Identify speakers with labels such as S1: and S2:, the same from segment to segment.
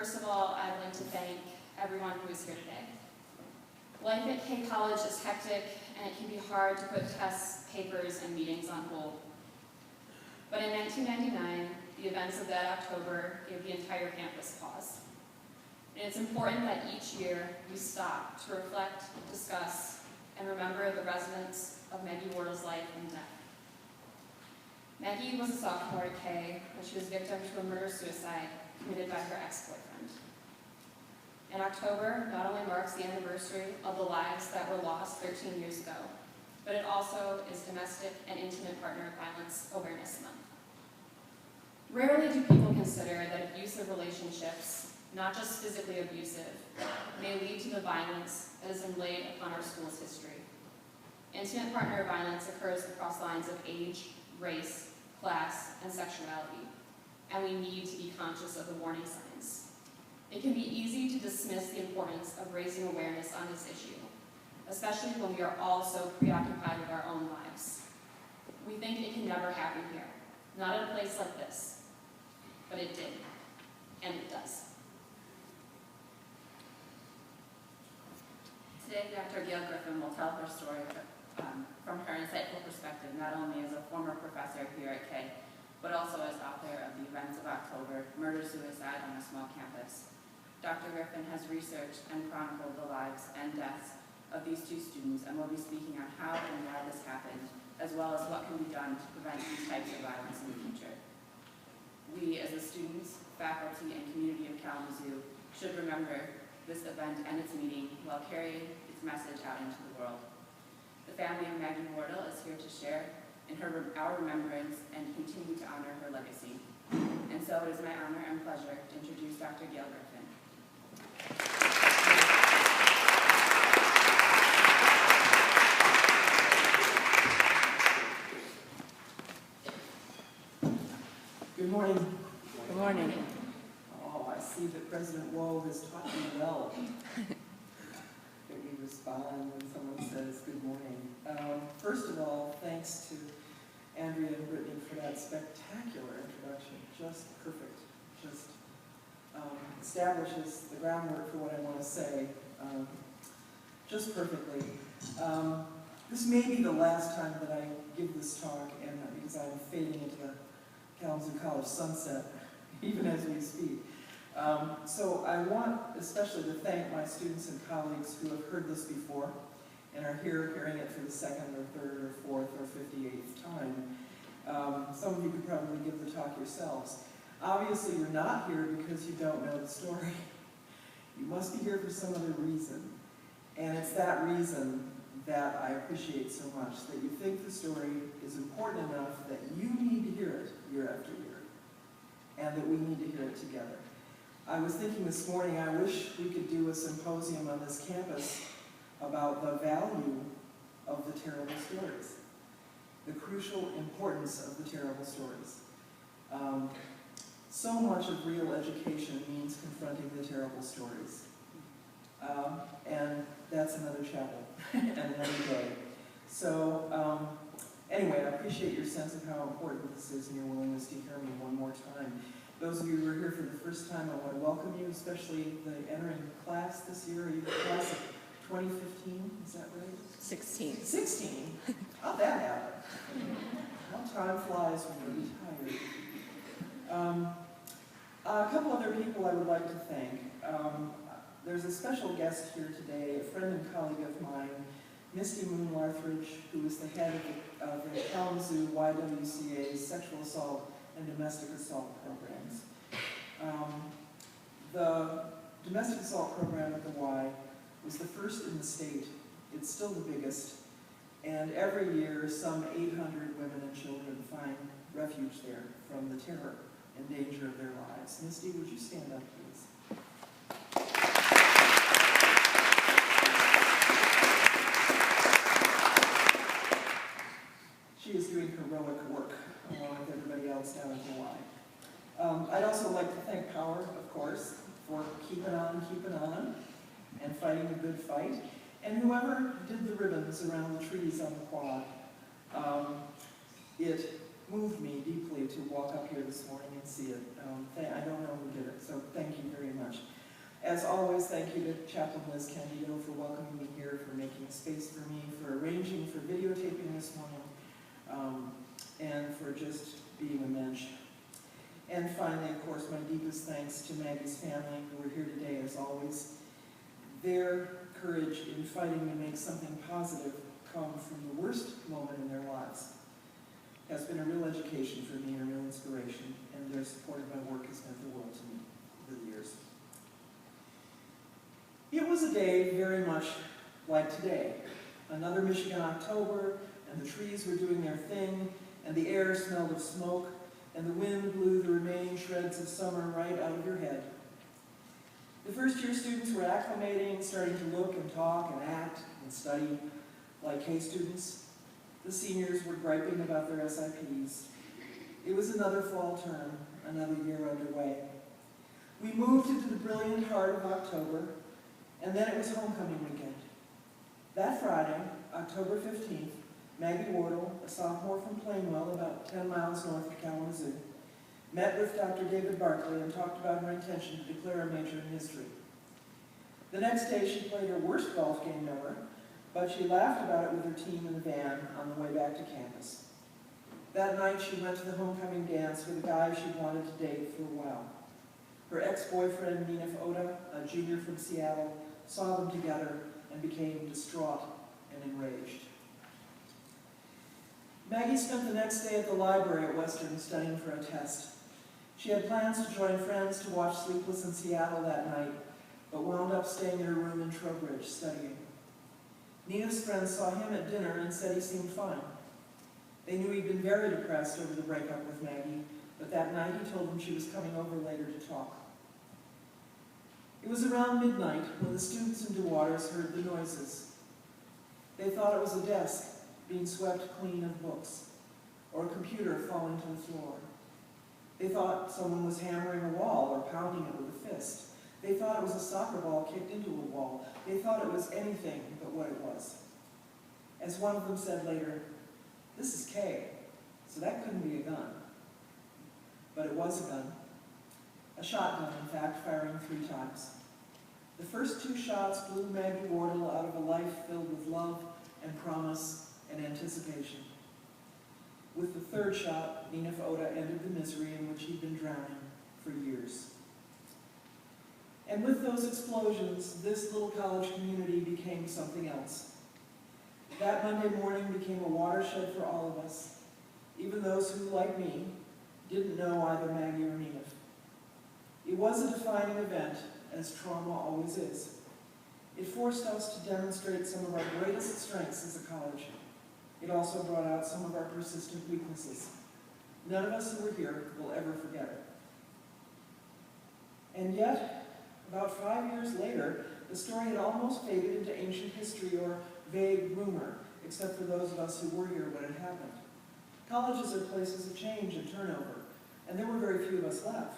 S1: First of all, I'd like to thank everyone who is here today. Life at K College is hectic, and it can be hard to put tests, papers, and meetings on hold. But in 1999, the events of that October gave the entire campus pause. And it's important that each year we stop to reflect, discuss, and remember the resonance of Maggie Wardle's life and death. Maggie was a sophomore at K when she was victim to a murder-suicide committed by her ex-boyfriend. In October not only marks the anniversary of the lives that were lost 13 years ago, but it also is Domestic and Intimate Partner Violence Awareness Month. Rarely do people consider that abusive relationships, not just physically abusive, may lead to the violence that is inlaid upon our school's history. Intimate partner violence occurs across lines of age, race, class, and sexuality, and we need to be conscious of the warning signs. It can be easy to dismiss the importance of raising awareness on this issue, especially when we are all so preoccupied with our own lives. We think it can never happen here, not in a place like this, but it did, and it does.
S2: Today, Dr. Gail Griffin will tell her story from her insightful perspective, not only as a former professor here at K, but also as author of The Events of October, Murder-Suicide on a Small Campus. Dr. Griffin has researched and chronicled the lives and deaths of these two students and will be speaking on how and why this happened, as well as what can be done to prevent these types of violence in the future. We, as the students, faculty, and community of Kalamazoo, should remember this event and its meaning while carrying its message out into the world. The family of Maggie Wardle is here to share in our remembrance and continue to honor her legacy. And so it is my honor and pleasure to introduce Dr. Gail Griffin.
S3: Good morning.
S2: Good morning.
S3: Oh, I see that President Wall has taught you well. That we respond when someone says good morning. First of all, thanks to Andrea and Brittany for that spectacular introduction. Just perfect. Just establishes the groundwork for what I want to say just perfectly. This may be the last time that I give this talk, and because I'm fading into the Kalamazoo College sunset, even as we speak. So I want especially to thank my students and colleagues who have heard this before and are here hearing it for the second or third or fourth or 58th time. Some of you could probably give the talk yourselves. Obviously you're not here because you don't know the story. You must be here for some other reason. And it's that reason that I appreciate so much, that you think the story is important enough that you need to hear it year after year, and that we need to hear it together. I was thinking this morning, I wish we could do a symposium on this campus about the value of the terrible stories, the crucial importance of the terrible stories. So much of real education means confronting the terrible stories. And that's another chapel and another day. So anyway, I appreciate your sense of how important this is and your willingness to hear me one more time. Those of you who are here for the first time, I want to welcome you, especially the entering class this year. Are you the class of 2015? Is that right?
S2: 16.
S3: 16? How'd that happen? How time flies when you're retired. A couple other people I would like to thank. There's a special guest here today, a friend and colleague of mine, Misty Moon Larthridge, who is the head of the Kalamazoo YWCA's sexual assault and domestic assault programs. The domestic assault program at the Y was the first in the state. It's still the biggest. And every year, some 800 women and children find refuge there from the terror and danger of their lives. Misty, would you stand up, please? She is doing heroic work along with everybody else down at the Y. I'd also like to thank Power, of course, for keeping on, and fighting a good fight. And whoever did the ribbons around the trees on the quad, it moved me deeply to walk up here this morning and see it. I don't know who did it, so thank you very much. As always, thank you to Chaplain Liz Candido for welcoming me here, for making space for me, for arranging for videotaping this morning, and for just being a mensch. And finally, of course, my deepest thanks to Maggie's family, who are here today as always. Their courage in fighting to make something positive come from the worst moment in their lives has been a real education for me and a real inspiration, and their support of my work has meant the world to me over the years. It was a day very much like today. Another Michigan October, and the trees were doing their thing, and the air smelled of smoke, and the wind blew the remaining shreds of summer right out of your head. The first-year students were acclimating, starting to look and talk and act and study like K students. The seniors were griping about their SIPs. It was another fall term, another year underway. We moved into the brilliant heart of October, and then it was homecoming weekend. That Friday, October 15th, Maggie Wardle, a sophomore from Plainwell, about 10 miles north of Kalamazoo, met with Dr. David Barkley and talked about her intention to declare a major in history. The next day, she played her worst golf game ever, but she laughed about it with her team in the van on the way back to campus. That night, she went to the homecoming dance with a guy she'd wanted to date for a while. Her ex-boyfriend, Ninef Oda, a junior from Seattle, saw them together and became distraught and enraged. Maggie spent the next day at the library at Western studying for a test. She had plans to join friends to watch Sleepless in Seattle that night, but wound up staying in her room in Trowbridge studying. Nina's friends saw him at dinner and said he seemed fine. They knew he'd been very depressed over the breakup with Maggie, but that night he told them she was coming over later to talk. It was around midnight when the students in DeWaters heard the noises. They thought it was a desk being swept clean of books, or a computer falling to the floor. They thought someone was hammering a wall or pounding it with a fist. They thought it was a soccer ball kicked into a wall. They thought it was anything but what it was. As one of them said later, "This is Kay, so that couldn't be a gun." But it was a gun. A shotgun, in fact, firing 3 times. The first 2 shots blew Maggie Wardle out of a life filled with love and promise and anticipation. With the 3rd shot, Ninef Oda ended the misery in which he'd been drowning for years. And with those explosions, this little college community became something else. That Monday morning became a watershed for all of us, even those who, like me, didn't know either Maggie or Ninef. It was a defining event, as trauma always is. It forced us to demonstrate some of our greatest strengths as a college. It also brought out some of our persistent weaknesses. None of us who were here will ever forget it. And yet, about 5 years later, the story had almost faded into ancient history or vague rumor, except for those of us who were here when it happened. Colleges are places of change and turnover, and there were very few of us left.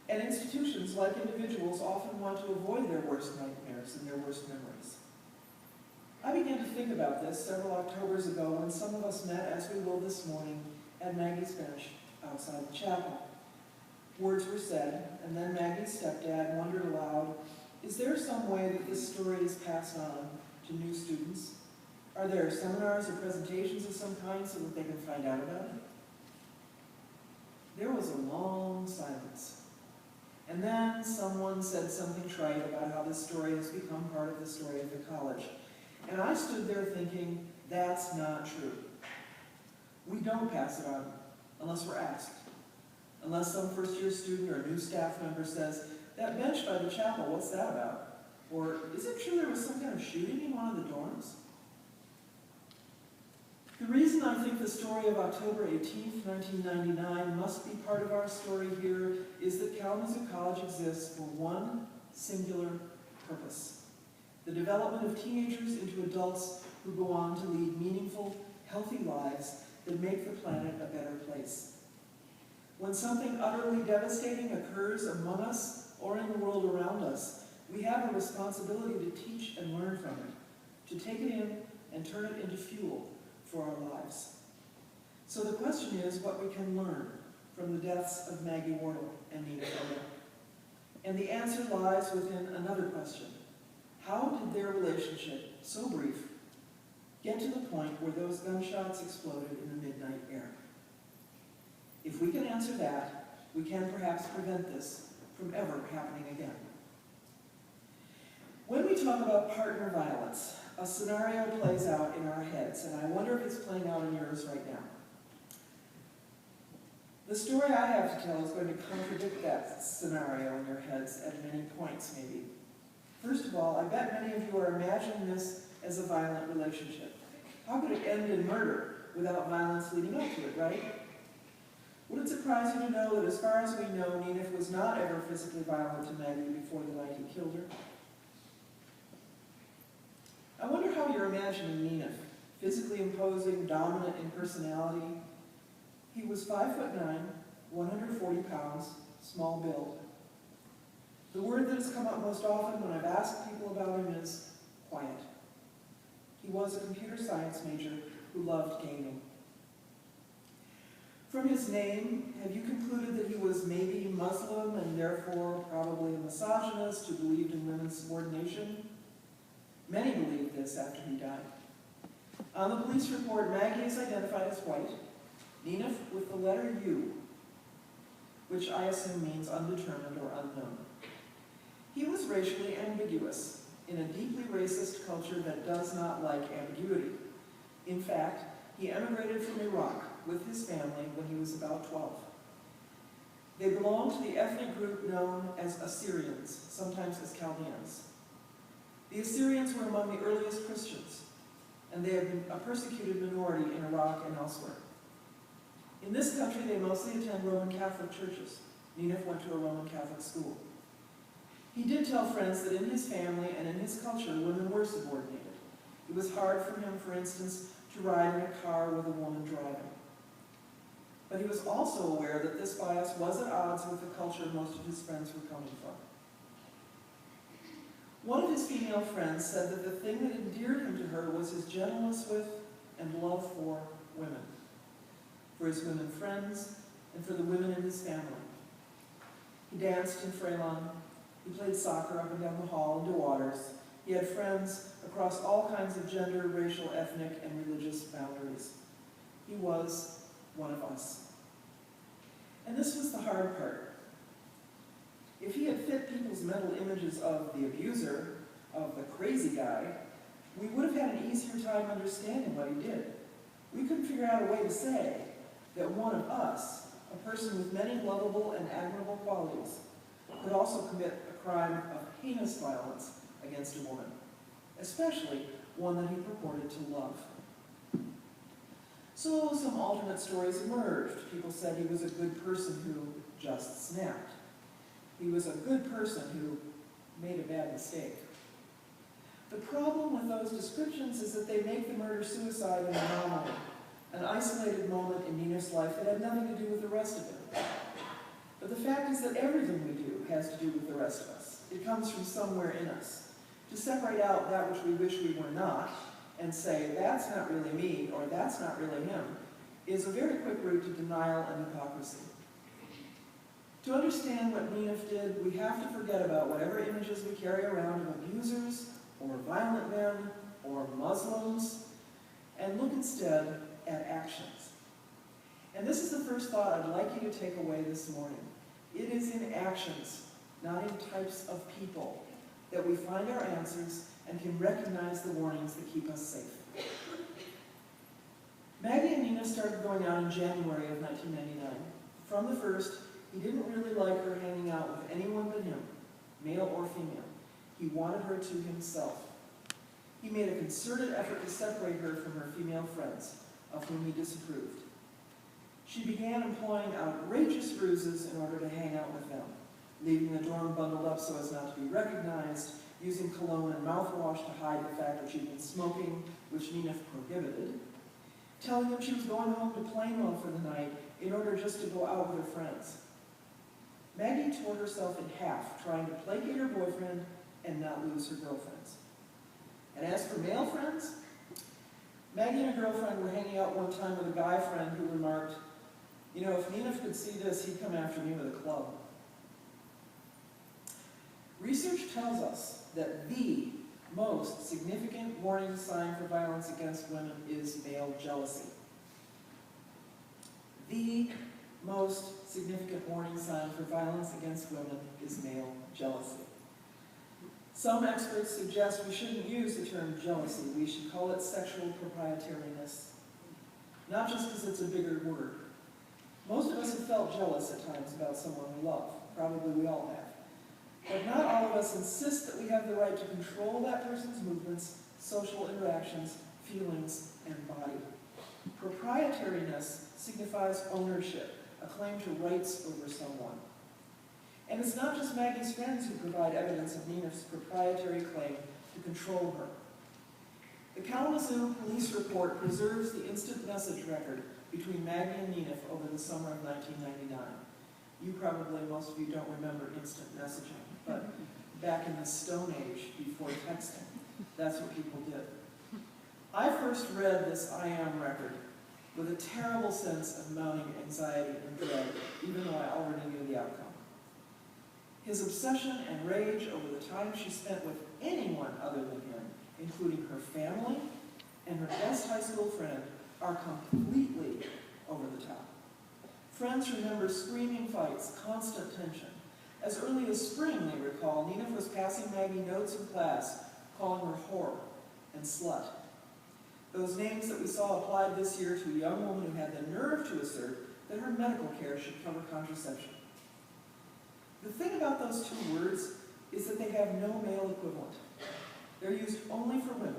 S3: And institutions, like individuals, often want to avoid their worst nightmares and their worst memories. I began to think about this several Octobers ago when some of us met, as we will this morning, at Maggie's bench outside the chapel. Words were said, and then Maggie's stepdad wondered aloud, is there some way that this story is passed on to new students? Are there seminars or presentations of some kind so that they can find out about it? There was a long silence. And then someone said something trite about how this story has become part of the story of the college. And I stood there thinking, that's not true. We don't pass it on unless we're asked. Unless some first-year student or new staff member says, that bench by the chapel, what's that about? Or, is it true there was some kind of shooting in one of the dorms? The reason I think the story of October 18th, 1999 must be part of our story here is that Kalamazoo College exists for one singular purpose: the development of teenagers into adults who go on to lead meaningful, healthy lives that make the planet a better place. When something utterly devastating occurs among us or in the world around us, we have a responsibility to teach and learn from it, to take it in and turn it into fuel for our lives. So the question is what we can learn from the deaths of Maggie Wardle and Ninef Oda. And the answer lies within another question. How did their relationship, so brief, get to the point where those gunshots exploded in the midnight air? If we can answer that, we can perhaps prevent this from ever happening again. When we talk about partner violence, a scenario plays out in our heads, and I wonder if it's playing out in yours right now. The story I have to tell is going to contradict that scenario in your heads at many points, maybe. First of all, I bet many of you are imagining this as a violent relationship. How could it end in murder without violence leading up to it, right? Would it surprise you to know that as far as we know, Nenef was not ever physically violent to Maggie before the night he killed her? I wonder how you're imagining Nenef, physically imposing, dominant in personality. He was 5'9", 140 pounds, small build. The word that has come up most often when I've asked people about him is quiet. He was a computer science major who loved gaming. From his name, have you concluded that he was maybe Muslim and therefore probably a misogynist who believed in women's subordination? Many believed this after he died. On the police report, Maggie is identified as white, Nenef with the letter U, which I assume means undetermined or unknown. He was racially ambiguous in a deeply racist culture that does not like ambiguity. In fact, he emigrated from Iraq with his family when he was about 12. They belonged to the ethnic group known as Assyrians, sometimes as Chaldeans. The Assyrians were among the earliest Christians, and they had been a persecuted minority in Iraq and elsewhere. In this country, they mostly attend Roman Catholic churches. Nenef went to a Roman Catholic school. He did tell friends that in his family and in his culture, women were subordinated. It was hard for him, for instance, to ride in a car with a woman driving. But he was also aware that this bias was at odds with the culture most of his friends were coming from. One of his female friends said that the thing that endeared him to her was his gentleness with and love for women, for his women friends, and for the women in his family. He danced in Frelon. He played soccer up and down the hall in DeWaters. He had friends across all kinds of gender, racial, ethnic, and religious boundaries. He was one of us. And this was the hard part. If he had fit people's mental images of the abuser, of the crazy guy, we would have had an easier time understanding what he did. We couldn't figure out a way to say that one of us, a person with many lovable and admirable qualities, could also commit a crime of heinous violence against a woman, especially one that he purported to love. So some alternate stories emerged. People said he was a good person who just snapped. He was a good person who made a bad mistake. The problem with those descriptions is that they make the murder-suicide an anomaly, an isolated moment in Nenef's life that had nothing to do with the rest of it. But the fact is that everything we do has to do with the rest of us. It comes from somewhere in us. To separate out that which we wish we were not and say, that's not really me, or that's not really him, is a very quick route to denial and hypocrisy. To understand what Nenef did, we have to forget about whatever images we carry around of abusers, or violent men, or Muslims, and look instead at actions. And this is the first thought I'd like you to take away this morning. It is in actions, not in types of people, that we find our answers and can recognize the warnings that keep us safe. Maggie and Nenef started going out in January of 1999. From the first, he didn't really like her hanging out with anyone but him, male or female. He wanted her to himself. He made a concerted effort to separate her from her female friends, of whom he disapproved. She began employing outrageous ruses in order to hang out with them, leaving the dorm bundled up so as not to be recognized, using cologne and mouthwash to hide the fact that she'd been smoking, which Nenef prohibited, telling them she was going home to Plainwell for the night in order just to go out with her friends. Maggie tore herself in half, trying to placate her boyfriend and not lose her girlfriends. And as for male friends, Maggie and her girlfriend were hanging out one time with a guy friend who remarked, "You know, if Nenef could see this, he'd come after me with a club." Research tells us that the most significant warning sign for violence against women is male jealousy. The most significant warning sign for violence against women is male jealousy. Some experts suggest we shouldn't use the term jealousy. We should call it sexual proprietariness. Not just because it's a bigger word. Most of us have felt jealous at times about someone we love. Probably we all have. But not all of us insist that we have the right to control that person's movements, social interactions, feelings, and body. Proprietariness signifies ownership, a claim to rights over someone. And it's not just Maggie's friends who provide evidence of Nina's proprietary claim to control her. The Kalamazoo police report preserves the instant message record between Maggie and Nina over the summer of 1999. You probably, most of you don't remember instant messaging, but back in the Stone Age, before texting, that's what people did. I first read this I Am record with a terrible sense of mounting anxiety and dread, even though I already knew the outcome. His obsession and rage over the time she spent with anyone other than him, including her family and her best high school friend, are completely over the top. Friends remember screaming fights, constant tension. As early as spring, they recall, Nina was passing Maggie notes in class, calling her whore and slut. Those names that we saw applied this year to a young woman who had the nerve to assert that her medical care should cover contraception. The thing about those two words is that they have no male equivalent. They're used only for women,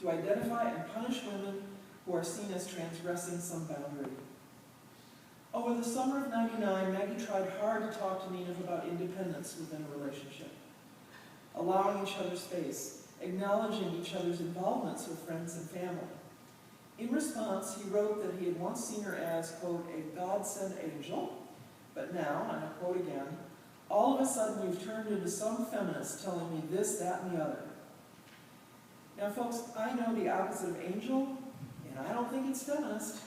S3: to identify and punish women who are seen as transgressing some boundary. Over the summer of '99, Maggie tried hard to talk to Nina about independence within a relationship, allowing each other space, acknowledging each other's involvements with friends and family. In response, he wrote that he had once seen her as, quote, a God-sent angel, but now, and I quote again, all of a sudden you've turned into some feminist telling me this, that, and the other. Now, folks, I know the opposite of angel, and I don't think it's feminist.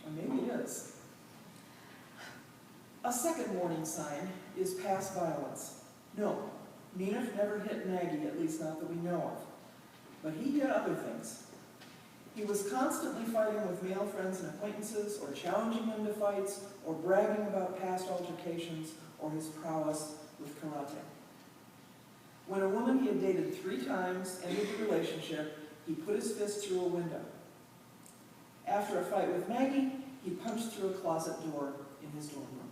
S3: Or maybe it is. A second warning sign is past violence. No, Nina never hit Maggie, at least not that we know of. But he did other things. He was constantly fighting with male friends and acquaintances, or challenging them to fights, or bragging about past altercations, or his prowess with karate. When a woman he had dated 3 times ended the relationship, he put his fist through a window. After a fight with Maggie, he punched through a closet door in his dorm room.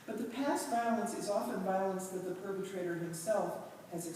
S3: But the past violence is often violence that the perpetrator himself has experienced.